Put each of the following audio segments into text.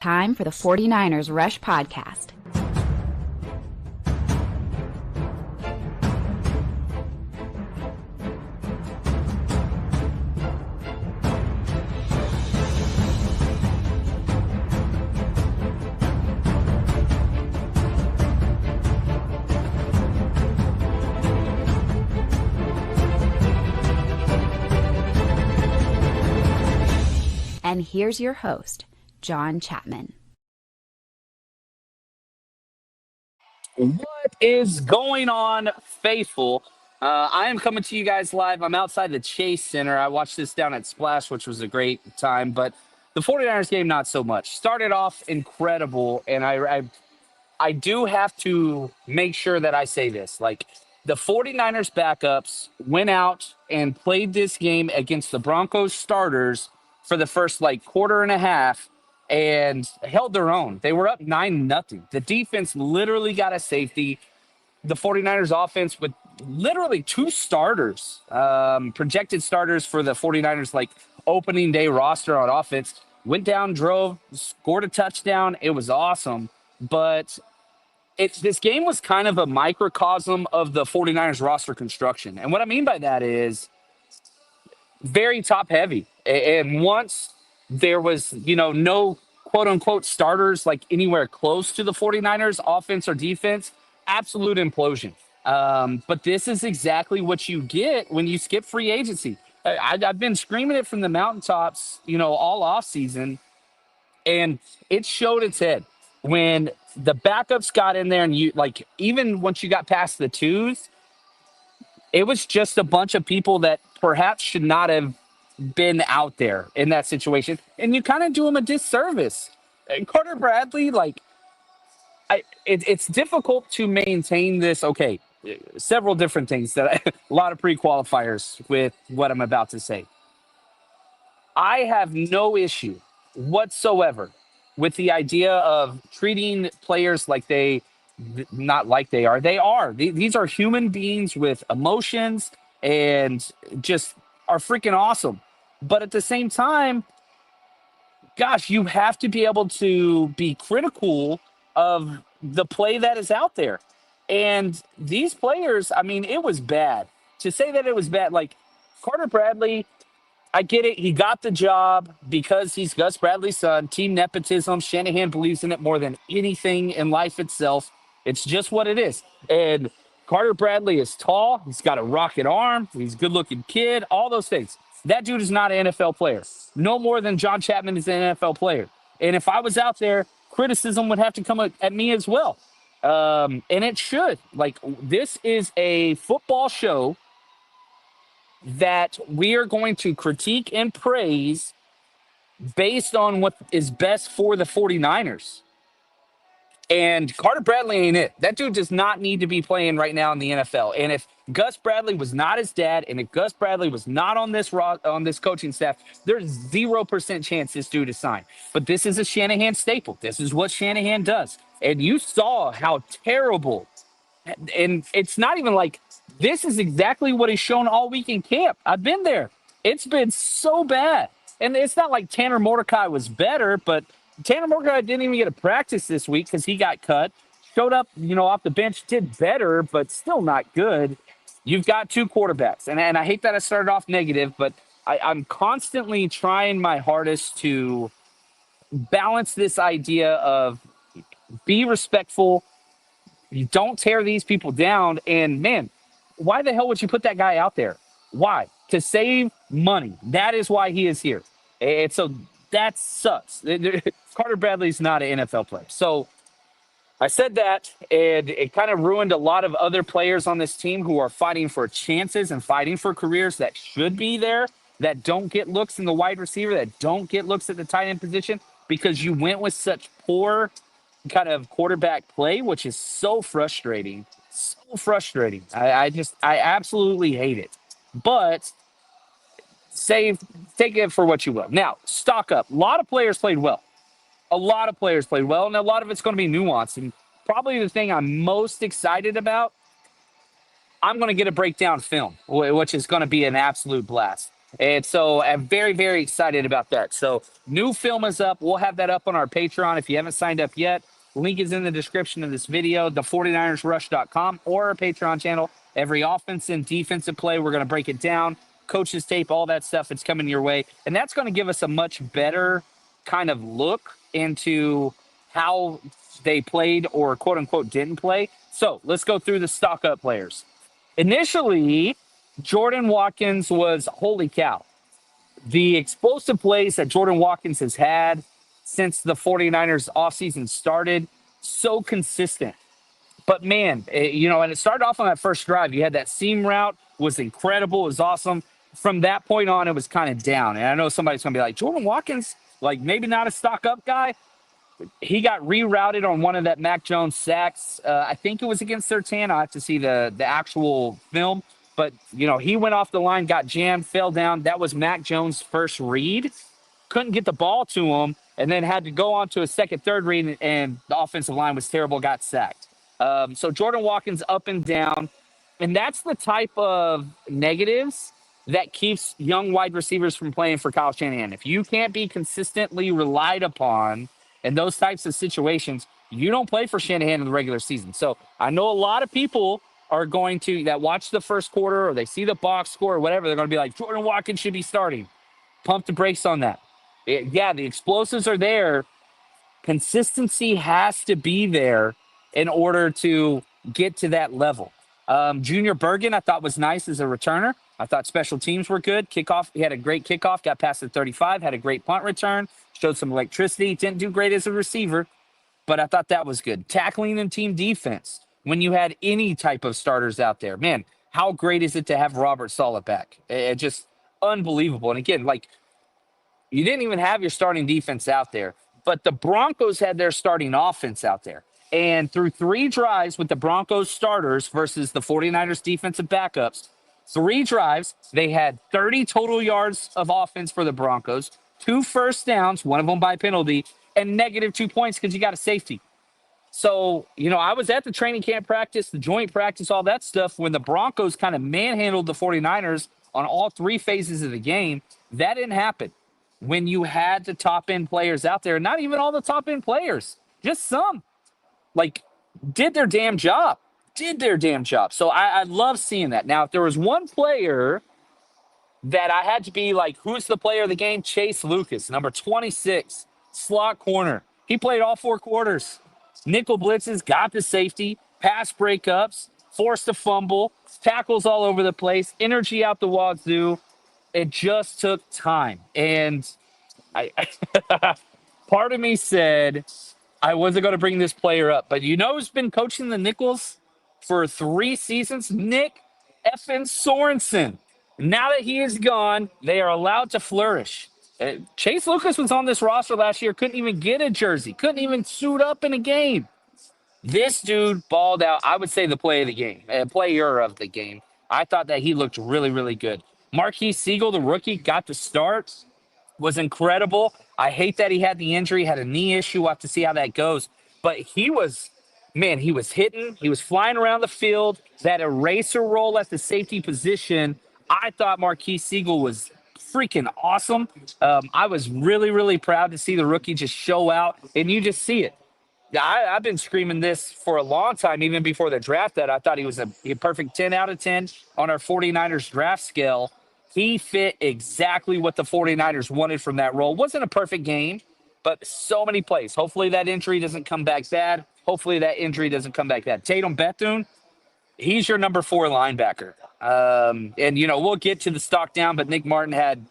Time for the 49ers Rush Podcast. And here's your host, John Chapman. What is going on, faithful? I am coming to you guys live. I'm outside the Chase Center. I watched this down at Splash, which was a great time, but the 49ers game, not so much. Started off incredible, and I do have to make sure that I say this. Like, the 49ers backups went out and played this game against the Broncos starters for the first, quarter and a half and held their own. They were up 9-0. The defense literally got a safety. The 49ers offense with literally two starters, projected starters for the 49ers, opening day roster on offense, went down, drove, scored a touchdown. It was awesome. But this game was kind of a microcosm of the 49ers roster construction. And what I mean by that is very top heavy. And once there was, no quote unquote starters anywhere close to the 49ers offense or defense, absolute implosion. But this is exactly what you get when you skip free agency. I've been screaming it from the mountaintops, all off season, and it showed its head when the backups got in there, and even once you got past the twos, it was just a bunch of people that perhaps should not have been out there in that situation. And you kind of do them a disservice. And Carter Bradley, it's difficult to maintain this. Okay, several different things a lot of pre-qualifiers with what I'm about to say. I have no issue whatsoever with the idea of treating players like not like they are. They are. These are human beings with emotions and just are freaking awesome. But at the same time, gosh, you have to be able to be critical of the play that is out there. And these players, it was bad. To say that it was bad, Carter Bradley, I get it. He got the job because he's Gus Bradley's son. Team nepotism. Shanahan believes in it more than anything in life itself. It's just what it is. And Carter Bradley is tall. He's got a rocket arm. He's a good-looking kid. All those things. That dude is not an NFL player. No more than John Chapman is an NFL player. And if I was out there, criticism would have to come at me as well. And it should. This is a football show that we are going to critique and praise based on what is best for the 49ers. And Carter Bradley ain't it. That dude does not need to be playing right now in the NFL. And if Gus Bradley was not his dad, and if Gus Bradley was not on this coaching staff, there's 0% chance this dude is signed. But this is a Shanahan staple. This is what Shanahan does. And you saw how terrible. And it's not even this is exactly what he's shown all week in camp. I've been there. It's been so bad. And it's not like Tanner Mordecai was better, but Tanner Mordecai didn't even get a practice this week because he got cut. Showed up, off the bench, did better, but still not good. You've got two quarterbacks. And I hate that I started off negative, but I'm constantly trying my hardest to balance this idea of be respectful. You don't tear these people down. And, man, why the hell would you put that guy out there? Why? To save money. That is why he is here. And so that sucks. Carter Bradley's not an NFL player. So I said that, and it kind of ruined a lot of other players on this team who are fighting for chances and fighting for careers that should be there, that don't get looks in the wide receiver, that don't get looks at the tight end position because you went with such poor kind of quarterback play, which is so frustrating. So frustrating. I absolutely hate it. But take it for what you will. Now, stock up. A lot of players played well. And a lot of it's going to be nuanced. And probably the thing I'm most excited about, I'm going to get a breakdown film, which is going to be an absolute blast. And so I'm very, very excited about that. So new film is up. We'll have that up on our Patreon. If you haven't signed up yet, link is in the description of this video, the 49ersrush.com or our Patreon channel. Every offense and defensive play, we're going to break it down. Coaches tape, all that stuff, it's coming your way. And that's going to give us a much better kind of look into how they played or quote unquote didn't play. So let's go through the stock up players. Initially, Jordan Watkins was, holy cow, the explosive plays that Jordan Watkins has had since the 49ers offseason started, so consistent. But man, and it started off on that first drive. You had that seam route, was incredible, was awesome. From that point on, it was kind of down. And I know somebody's going to be like, Jordan Watkins, like maybe not a stock up guy. He got rerouted on one of that Mac Jones sacks. I think it was against 13. I'll have to see the actual film. But, he went off the line, got jammed, fell down. That was Mac Jones' first read. Couldn't get the ball to him, and then had to go on to a second, third read, and the offensive line was terrible, got sacked. So Jordan Watkins up and down. And that's the type of negatives that keeps young wide receivers from playing for Kyle Shanahan. If you can't be consistently relied upon in those types of situations, you don't play for Shanahan in the regular season. So I know a lot of people are going to that watch the first quarter or they see the box score or whatever. They're going to be like, Jordan Watkins should be starting. Pump the brakes on that. The explosives are there. Consistency has to be there in order to get to that level. Junior Bergen, I thought was nice as a returner. I thought special teams were good. Kickoff, he had a great kickoff, got past the 35, had a great punt return, showed some electricity. Didn't do great as a receiver, but I thought that was good. Tackling and team defense, when you had any type of starters out there, man, how great is it to have Robert Saleh back? Just unbelievable. And again, you didn't even have your starting defense out there, but the Broncos had their starting offense out there. And through 3 drives with the Broncos starters versus the 49ers defensive backups, 3 drives, they had 30 total yards of offense for the Broncos, 2 first downs, one of them by penalty, and negative 2 points because you got a safety. So, I was at the training camp practice, the joint practice, all that stuff, when the Broncos kind of manhandled the 49ers on all 3 phases of the game. That didn't happen when you had the top end players out there, not even all the top end players, just some, did their damn job. So I love seeing that. Now, if there was one player that I had to be like, who's the player of the game? Chase Lucas, number 26, slot corner. He played all 4 quarters. Nickel blitzes, got the safety, pass breakups, forced a fumble, tackles all over the place, energy out the wazoo. It just took time. And I part of me said I wasn't going to bring this player up, but who's been coaching the Nickels for 3 seasons? Nick effing Sorensen. Now that he is gone, they are allowed to flourish. Chase Lucas was on this roster last year, couldn't even get a jersey, couldn't even suit up in a game. This dude balled out. I would say the play of the game, player of the game. I thought that he looked really, really good. Marquise Siegel, the rookie, got the start, was incredible. I hate that he had the injury, had a knee issue. We'll have to see how that goes. But he was hitting. He was flying around the field. That eraser roll at the safety position, I thought Marquise Siegel was freaking awesome. I was really, really proud to see the rookie just show out, and you just see it. I've been screaming this for a long time, even before the draft, that I thought he was a perfect 10 out of 10 on our 49ers draft scale. He fit exactly what the 49ers wanted from that role. Wasn't a perfect game, but so many plays. Hopefully that injury doesn't come back bad. Tatum Bethune, he's your number 4 linebacker. And we'll get to the stock down, but Nick Martin had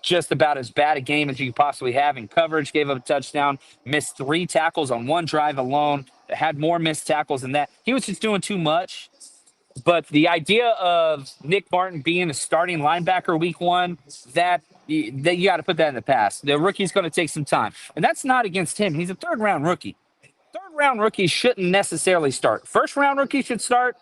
just about as bad a game as you could possibly have in coverage, gave up a touchdown, missed 3 tackles on 1 drive alone, had more missed tackles than that. He was just doing too much. But the idea of Nick Martin being a starting linebacker week 1, that you got to put that in the past. The rookie's going to take some time. And that's not against him. He's a 3rd-round rookie. 3rd-round rookies shouldn't necessarily start. 1st-round rookies should start.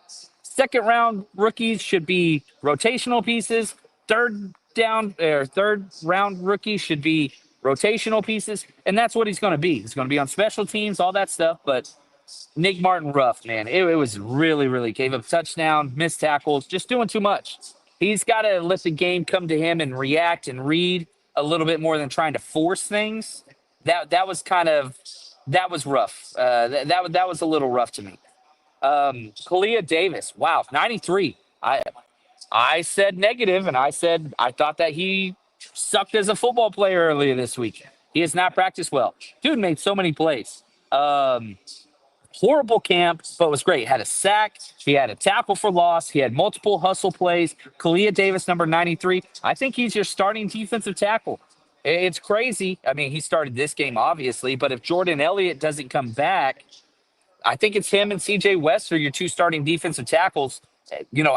2nd-round rookies should be rotational pieces. 3rd-round rookies should be rotational pieces. And that's what he's going to be. He's going to be on special teams, all that stuff. But Nick Martin rough, man. It was really, really gave up touchdown, missed tackles, just doing too much. He's got to let the game come to him and react and read a little bit more than trying to force things. That was that was rough. That was a little rough to me. Kalia Davis, wow, 93. I said negative, and I said I thought that he sucked as a football player earlier this week. He has not practiced well. Dude made so many plays. Horrible camp, but was great. Had a sack. He had a tackle for loss. He had multiple hustle plays. Kalia Davis, number 93. I think he's your starting defensive tackle. It's crazy. I mean, he started this game, obviously, but if Jordan Elliott doesn't come back, I think it's him and CJ West are your two starting defensive tackles,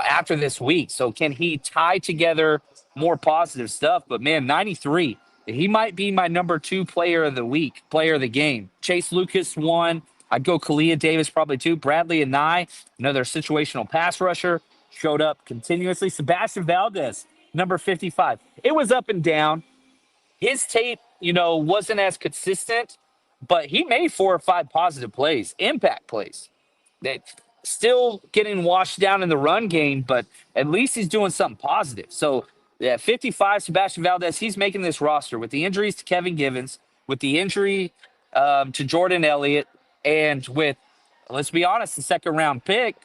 after this week. So can he tie together more positive stuff? But man, 93, he might be my number 2 player of the week, player of the game. Chase Lucas 1. I'd go Kalia Davis probably 2. Bradley and Nye, another situational pass rusher, showed up continuously. Sebastian Valdez, number 55. It was up and down. His tape, wasn't as consistent, but he made 4 or 5 positive plays, impact plays. That still getting washed down in the run game, but at least he's doing something positive. So, yeah, 55, Sebastian Valdez, he's making this roster with the injuries to Kevin Givens, with the injury to Jordan Elliott, and with, let's be honest, the second round pick,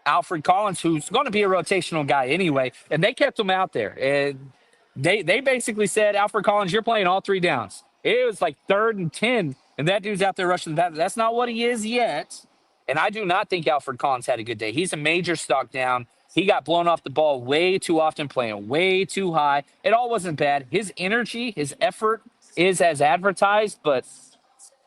Alfred Collins, who's going to be a rotational guy anyway, and they kept him out there. And they basically said, Alfred Collins, you're playing all 3 downs. It was like 3rd and 10, and that dude's out there rushing the back. That's not what he is yet. And I do not think Alfred Collins had a good day. He's a major stock down. He got blown off the ball way too often, playing way too high. It all wasn't bad. His energy, his effort is as advertised, but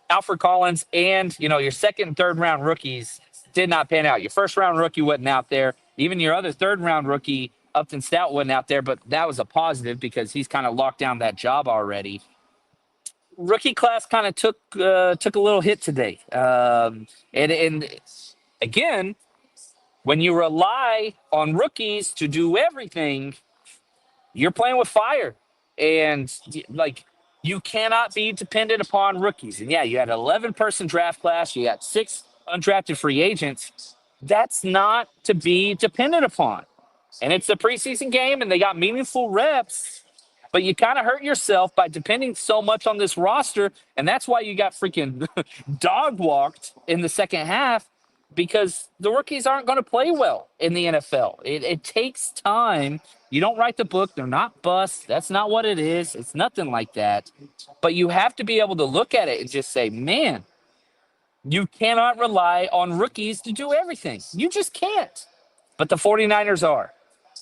Alfred Collins and, your second and third round rookies did not pan out. Your first round rookie wasn't out there. Even your other third round rookie, Upton Stout, wasn't out there, but that was a positive because he's kind of locked down that job already. Rookie class kind of took a little hit today. And again, when you rely on rookies to do everything, you're playing with fire. And you cannot be dependent upon rookies. And yeah, you had an 11-person draft class. You had 6 undrafted free agents. That's not to be dependent upon. And it's a preseason game, and they got meaningful reps. But you kind of hurt yourself by depending so much on this roster. And that's why you got freaking dog walked in the second half, because the rookies aren't going to play well in the NFL. It takes time. You don't write the book. They're not busts. That's not what it is. It's nothing like that. But you have to be able to look at it and just say, man, you cannot rely on rookies to do everything. You just can't. But the 49ers are.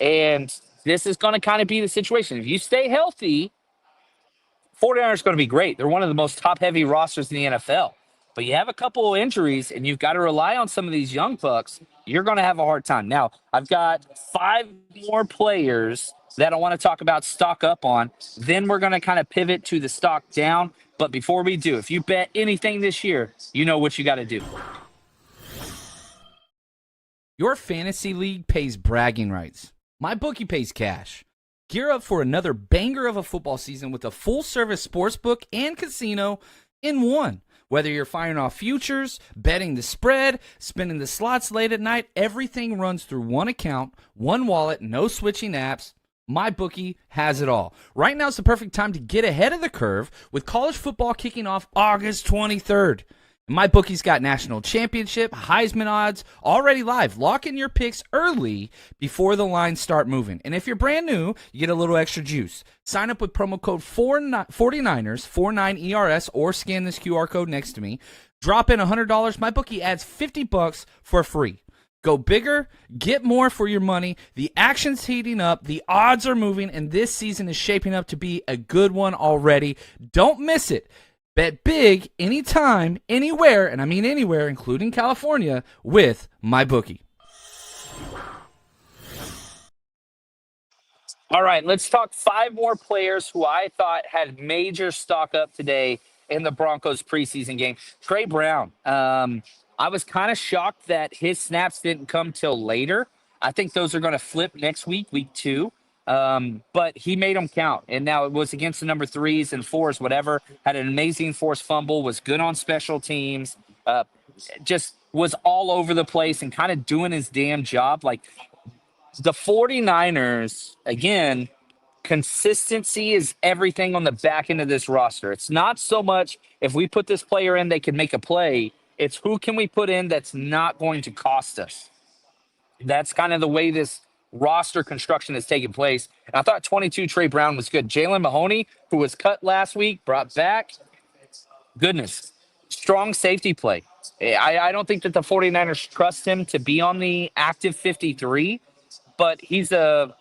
And this is going to kind of be the situation. If you stay healthy, 49ers are going to be great. They're one of the most top-heavy rosters in the NFL. But you have a couple of injuries, and you've got to rely on some of these young bucks. You're going to have a hard time. Now, I've got 5 more players that I want to talk about stock up on. Then we're going to kind of pivot to the stock down. But before we do, if you bet anything this year, you know what you got to do. Your fantasy league pays bragging rights. My bookie pays cash. Gear up for another banger of a football season with a full-service sportsbook and casino in one. Whether you're firing off futures, betting the spread, spinning the slots late at night, everything runs through one account, one wallet, no switching apps. MyBookie has it all. Right now is the perfect time to get ahead of the curve with college football kicking off August 23rd. MyBookie's got national championship, Heisman odds already live. Lock in your picks early before the lines start moving. And if you're brand new, you get a little extra juice. Sign up with promo code 49ers, 49ERS, or scan this QR code next to me. Drop in $100. MyBookie adds $50 for free. Go bigger, get more for your money. The action's heating up, the odds are moving, and this season is shaping up to be a good one already. Don't miss it. Bet big, anytime, anywhere, and I mean anywhere, including California, with MyBookie. All right, let's talk 5 more players who I thought had major stock up today in the Broncos preseason game. Trey Brown. I was kind of shocked that his snaps didn't come till later. I think those are going to flip next week, week 2. But he made them count. And now it was against the number 3s and 4s, whatever. Had an amazing forced fumble, was good on special teams, just was all over the place and kind of doing his damn job. Like, The 49ers, again, consistency is everything on the back end of this roster. It's not so much if we put this player in, they can make a play. It's who can we put in that's not going to cost us. That's kind of the way this roster construction has taken place. And I thought 22 Trey Brown was good. Jalen Mahoney, who was cut last week, brought back. Goodness, strong safety play. I don't think that the 49ers trust him to be on the active 53, but he's a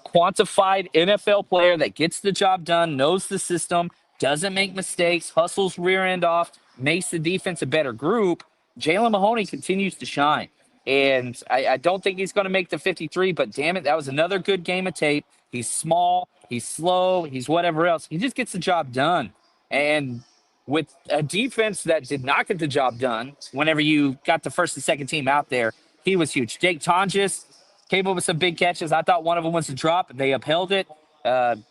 quantified NFL player that gets the job done, knows the system, doesn't make mistakes, hustles rear end off, makes the defense a better group. Jalen Mahoney continues to shine. And I don't think he's going to make the 53, but damn it, that was another good game of tape. He's small, he's slow, he's whatever else. He just gets the job done. And with a defense that did not get the job done, whenever you got the first and second team out there, he was huge. Jake Tonjes came up with some big catches. I thought one of them was a drop. They upheld it.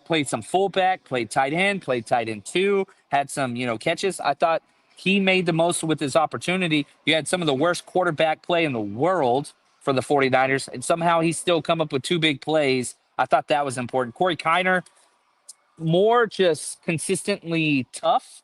Played some fullback, played tight end two, had some, catches. I thought he made the most with his opportunity. You had some of the worst quarterback play in the world for the 49ers, and somehow he still come up with two big plays. I thought that was important. Corey Kiner, more just consistently tough.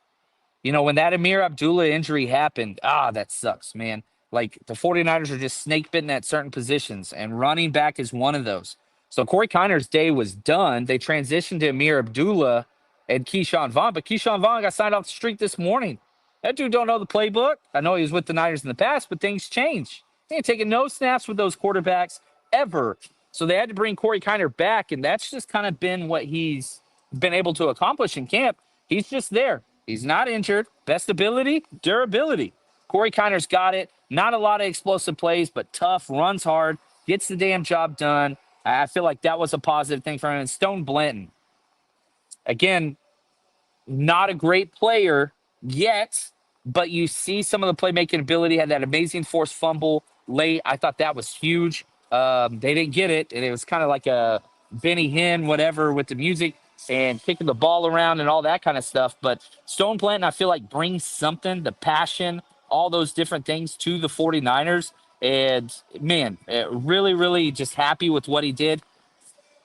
When that Amir Abdullah injury happened, that sucks, man. Like, the 49ers are just snake bitten at certain positions, and running back is one of those. So Corey Kiner's day was done. They transitioned to Amir Abdullah and Keyshawn Vaughn, but Keyshawn Vaughn got signed off the street this morning. That dude don't know the playbook. I know he was with the Niners in the past, but things change. He ain't taking no snaps with those quarterbacks ever. So they had to bring Corey Kiner back, and that's just kind of been what he's been able to accomplish in camp. He's just there. He's not injured. Best ability, durability. Corey Kiner's got it. Not a lot of explosive plays, but tough, runs hard, gets the damn job done. I feel like that was a positive thing for him. And Stone Blanton, again, not a great player yet, but you see some of the playmaking ability. Had that amazing forced fumble late. I thought that was huge. They didn't get it, and it was kind of like a Benny Hinn, whatever, with the music and kicking the ball around and all that kind of stuff. But Stone Blanton, I feel like, brings something, the passion, all those different things to the 49ers. And, man, really, really just happy with what he did.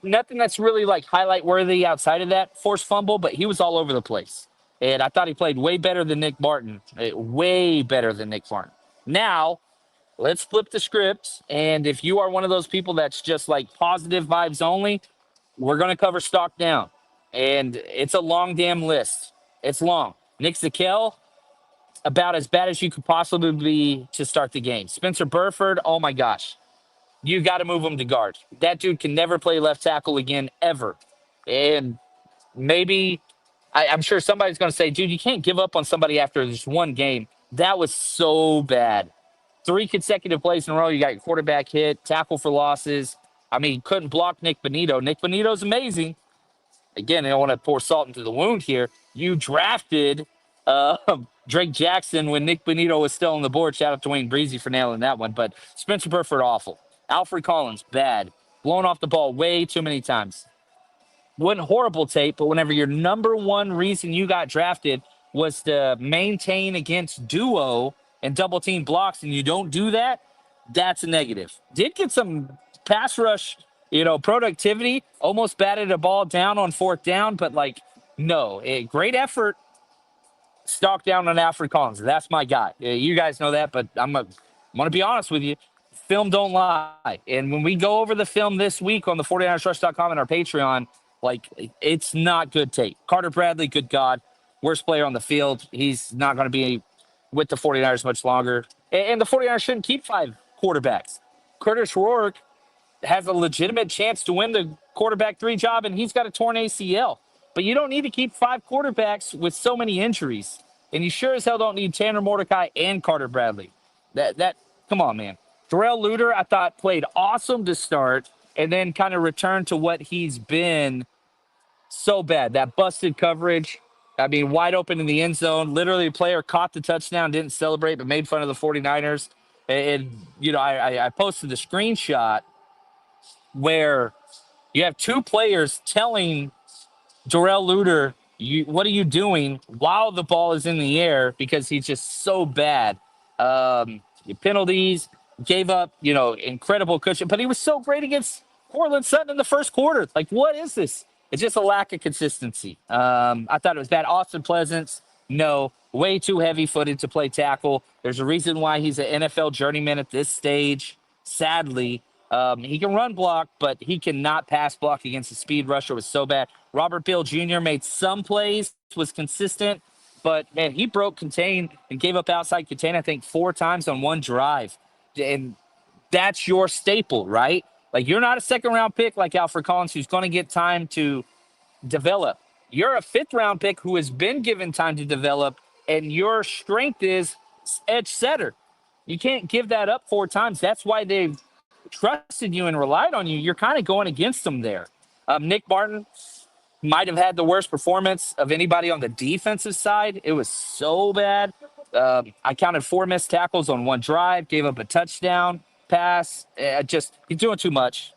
Nothing that's really, like, highlight worthy outside of that forced fumble, but he was all over the place. And I thought he played way better than Nick Martin, way better than Nick Martin. Now, let's flip the script. And if you are one of those people that's just like positive vibes only, we're going to cover stock down. And it's a long damn list. It's long. Nick Zakelj, about as bad as you could possibly be to start the game. Spencer Burford, oh my gosh. You got to move him to guard. That dude can never play left tackle again, ever. And maybe, I'm sure somebody's going to say, dude, you can't give up on somebody after just one game. That was so bad. 3 consecutive plays in a row. You got your quarterback hit, tackle for losses. I mean, couldn't block Nick Bonito. Nick Bonito's amazing. Again, I don't want to pour salt into the wound here. You drafted Drake Jackson when Nick Bonito was still on the board. Shout out to Wayne Breezy for nailing that one. But Spencer Burford, awful. Alfred Collins, bad. Blown off the ball way too many times. Wasn't horrible tape, but whenever your number one reason you got drafted was to maintain against duo and double team blocks, and you don't do that, that's a negative. Did get some pass rush, productivity, almost batted a ball down on 4th down, but no, a great effort. Stock down on Alfred Collins. That's my guy. You guys know that, but I'm going to be honest with you. Film don't lie. And when we go over the film this week on the 49ersrush.com and our Patreon, it's not good tape. Carter Bradley, good God, worst player on the field. He's not going to be with the 49ers much longer. And the 49ers shouldn't keep 5 quarterbacks. Curtis Rourke has a legitimate chance to win the quarterback 3 job, and he's got a torn ACL. But you don't need to keep 5 quarterbacks with so many injuries. And you sure as hell don't need Tanner Mordecai and Carter Bradley. Come on, man. Darrell Luter, I thought, played awesome to start and then kind of returned to what he's been so bad. That busted coverage. I mean, wide open in the end zone. Literally, a player caught the touchdown, didn't celebrate, but made fun of the 49ers. And I posted the screenshot where you have 2 players telling Darrell Luter, what are you doing while the ball is in the air, because he's just so bad. Penalties, gave up, incredible cushion, but he was so great against Cortland Sutton in the first quarter. Like, what is this? It's just a lack of consistency. I thought it was bad. Austin Pleasance, no, way too heavy-footed to play tackle. There's a reason why he's an NFL journeyman at this stage. Sadly, he can run block, but he cannot pass block against the speed rusher. It was so bad. Robert Bill Jr. made some plays, was consistent, but man, he broke contain and gave up outside contain, I think, 4 times on one drive. And that's your staple, right? Like, you're not a second-round pick like Alfred Collins, who's going to get time to develop. You're a 5th-round pick who has been given time to develop, and your strength is edge setter. You can't give that up 4 times. That's why they've trusted you and relied on you. You're kind of going against them there. Nick Martin might have had the worst performance of anybody on the defensive side. It was so bad. I counted 4 missed tackles on one drive, gave up a touchdown pass. He's doing too much.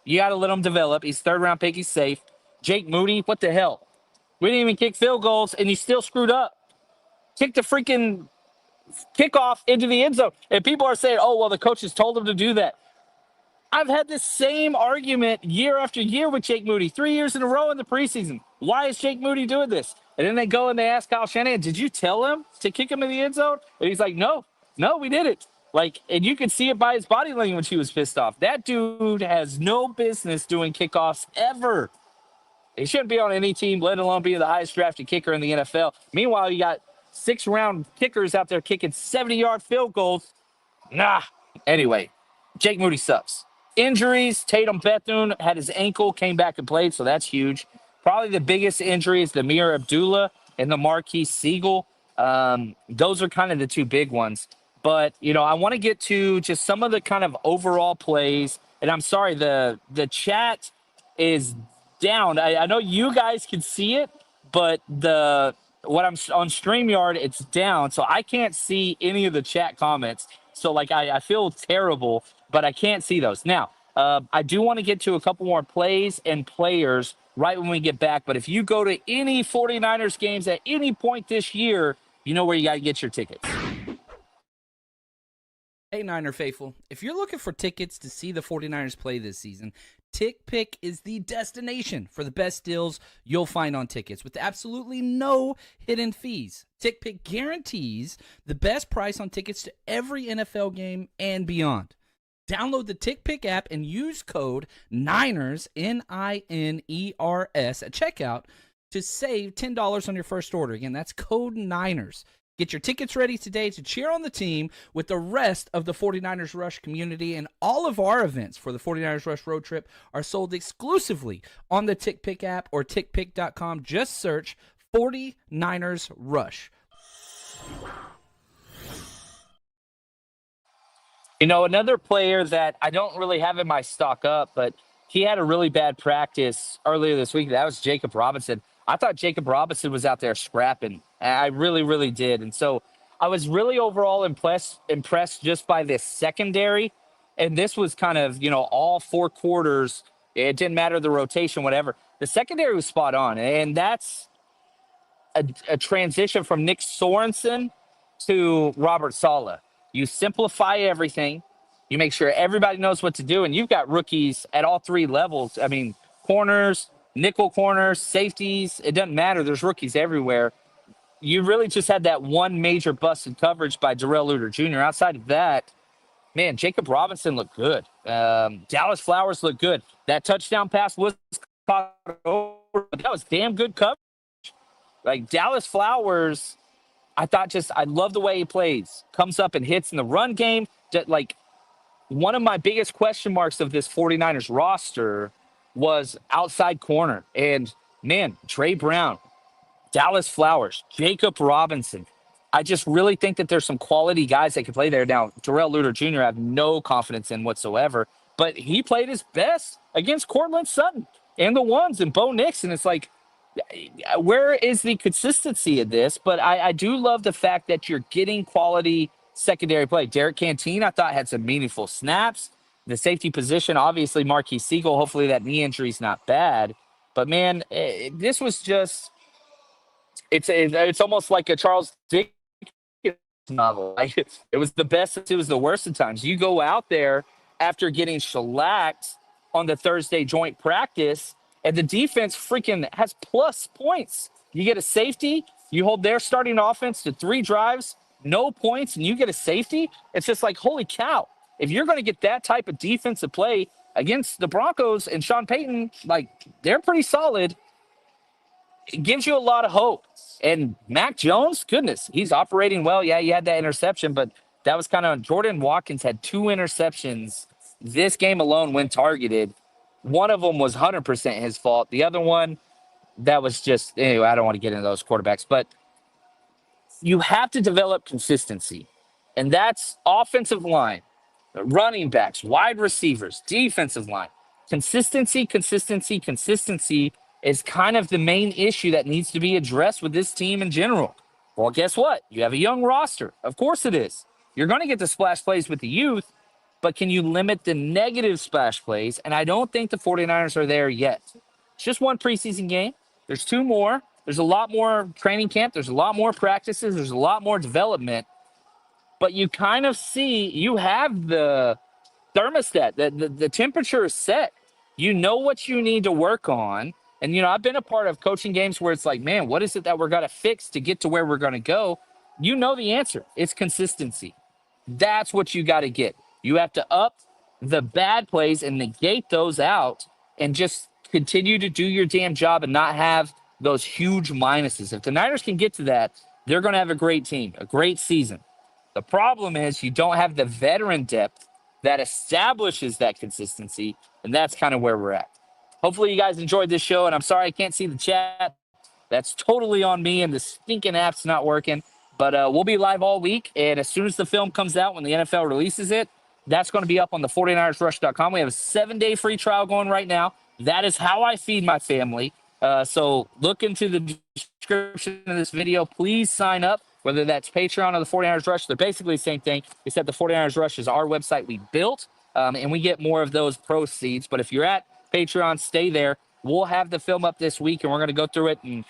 You got to let him develop. He's 3rd-round pick. He's safe. Jake Moody, what the hell? We didn't even kick field goals, and he still screwed up. Kicked the freaking kickoff into the end zone. And people are saying, oh, well, the coaches told him to do that. I've had this same argument year after year with Jake Moody, 3 years in a row in the preseason. Why is Jake Moody doing this? And then they go and they ask Kyle Shanahan, did you tell him to kick him in the end zone? And he's like, no, we didn't. Like, and you could see it by his body language. He was pissed off. That dude has no business doing kickoffs ever. He shouldn't be on any team, let alone be the highest drafted kicker in the NFL. Meanwhile, you got 6-round kickers out there kicking 70-yard field goals. Nah. Anyway, Jake Moody sucks. Injuries, Tatum Bethune had his ankle, came back and played, so that's huge. Probably the biggest injury is the Amir Abdullah and the Marquise Siegel. Those are kind of the 2 big ones. But, I want to get to just some of the kind of overall plays. And I'm sorry, the chat is down. I know you guys can see it, but what I'm on StreamYard, it's down, so I can't see any of the chat comments. So, like, I feel terrible, but I can't see those. Now, I do want to get to a couple more plays and players right when we get back, but if you go to any 49ers games at any point this year, you know where you got to get your tickets. Hey, Niner faithful, if you're looking for tickets to see the 49ers play this season, TickPick is the destination for the best deals you'll find on tickets with absolutely no hidden fees. TickPick guarantees the best price on tickets to every NFL game and beyond. Download the TickPick app and use code NINERS, NINERS, at checkout to save $10 on your first order. Again, that's code NINERS. Get your tickets ready today to cheer on the team with the rest of the 49ers Rush community, and all of our events for the 49ers Rush road trip are sold exclusively on the TickPick app or tickpick.com. Just search 49ers Rush. Another player that I don't really have in my stock up, but he had a really bad practice earlier this week. That was Jacob Robinson. I thought Jacob Robinson was out there scrapping. I really, really did. And so I was really overall impressed just by this secondary. And this was kind of, all 4 quarters. It didn't matter the rotation, whatever. The secondary was spot on. And that's a transition from Nick Sorensen to Robert Saleh. You simplify everything. You make sure everybody knows what to do. And you've got rookies at all 3 levels. I mean, corners, nickel corners, safeties, it doesn't matter. There's rookies everywhere. You really just had that one major busted coverage by Darrell Luter Jr. Outside of that, man, Jacob Robinson looked good. Dallas Flowers looked good. That touchdown pass was caught over, but that was damn good coverage. Like, Dallas Flowers, I love the way he plays. Comes up and hits in the run game. Like, one of my biggest question marks of this 49ers roster was outside corner. And, man, Trey Brown, Dallas Flowers, Jacob Robinson. I just really think that there's some quality guys that can play there. Now, Darrell Luter Jr. I have no confidence in whatsoever, but he played his best against Cortland Sutton and the ones and Bo Nix. And it's like, where is the consistency of this? But I do love the fact that you're getting quality secondary play. Derek Canteen, I thought, had some meaningful snaps. The safety position, obviously, Marquise Siegel. Hopefully that knee injury is not bad. But, man, this was just – it's almost like a Charles Dickens novel. Like, it was the best, it was the worst at times. You go out there after getting shellacked on the Thursday joint practice, and the defense freaking has plus points. You get a safety, you hold their starting offense to 3 drives, no points, and you get a safety. It's just like, holy cow. If you're going to get that type of defensive play against the Broncos and Sean Payton, like, they're pretty solid. It gives you a lot of hope. And Mac Jones, goodness, he's operating well. Yeah, he had that interception, but that was kind of Jordan Watkins had 2 interceptions this game alone when targeted. One of them was 100% his fault. The other one, that was just, anyway, I don't want to get into those quarterbacks, but you have to develop consistency. And that's offensive line, running backs, wide receivers, defensive line. Consistency is kind of the main issue that needs to be addressed with this team in general. Well, guess what? You have a young roster. Of course it is. You're going to get the splash plays with the youth, but can you limit the negative splash plays? And I don't think the 49ers are there yet. It's just one preseason game. There's 2 more. There's a lot more training camp. There's a lot more practices. There's a lot more development. But you kind of see, you have the thermostat, the temperature is set. You know what you need to work on. And, I've been a part of coaching games where it's like, man, what is it that we're going to fix to get to where we're going to go? You know the answer. It's consistency. That's what you got to get. You have to up the bad plays and negate those out and just continue to do your damn job and not have those huge minuses. If the Niners can get to that, they're going to have a great team, a great season. The problem is you don't have the veteran depth that establishes that consistency, and that's kind of where we're at. Hopefully you guys enjoyed this show, and I'm sorry I can't see the chat. That's totally on me, and the stinking app's not working. But we'll be live all week, and as soon as the film comes out, when the NFL releases it, that's going to be up on the 49ersrush.com. We have a 7-day free trial going right now. That is how I feed my family. So look into the description of this video. Please sign up, whether that's Patreon or the 49ers Rush. They're basically the same thing, except the 49ers Rush is our website we built, and we get more of those proceeds. But if you're at Patreon, stay there. We'll have the film up this week, and we're going to go through it. And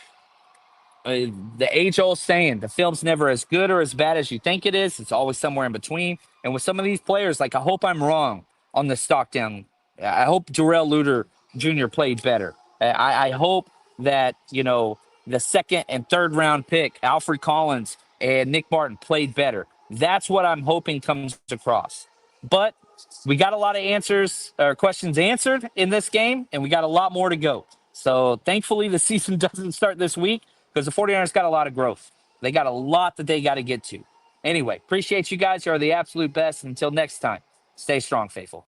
the age-old saying, the film's never as good or as bad as you think it is. It's always somewhere in between. And with some of these players, like, I hope I'm wrong on the stock down. I hope Darrell Luter Jr. played better. I hope that, the 2nd and 3rd round pick, Alfred Collins and Nick Barton, played better. That's what I'm hoping comes across. But we got a lot of answers or questions answered in this game, and we got a lot more to go. So thankfully the season doesn't start this week because the 49ers got a lot of growth. They got a lot that they got to get to. Anyway, appreciate you guys. You are the absolute best. Until next time, stay strong, faithful.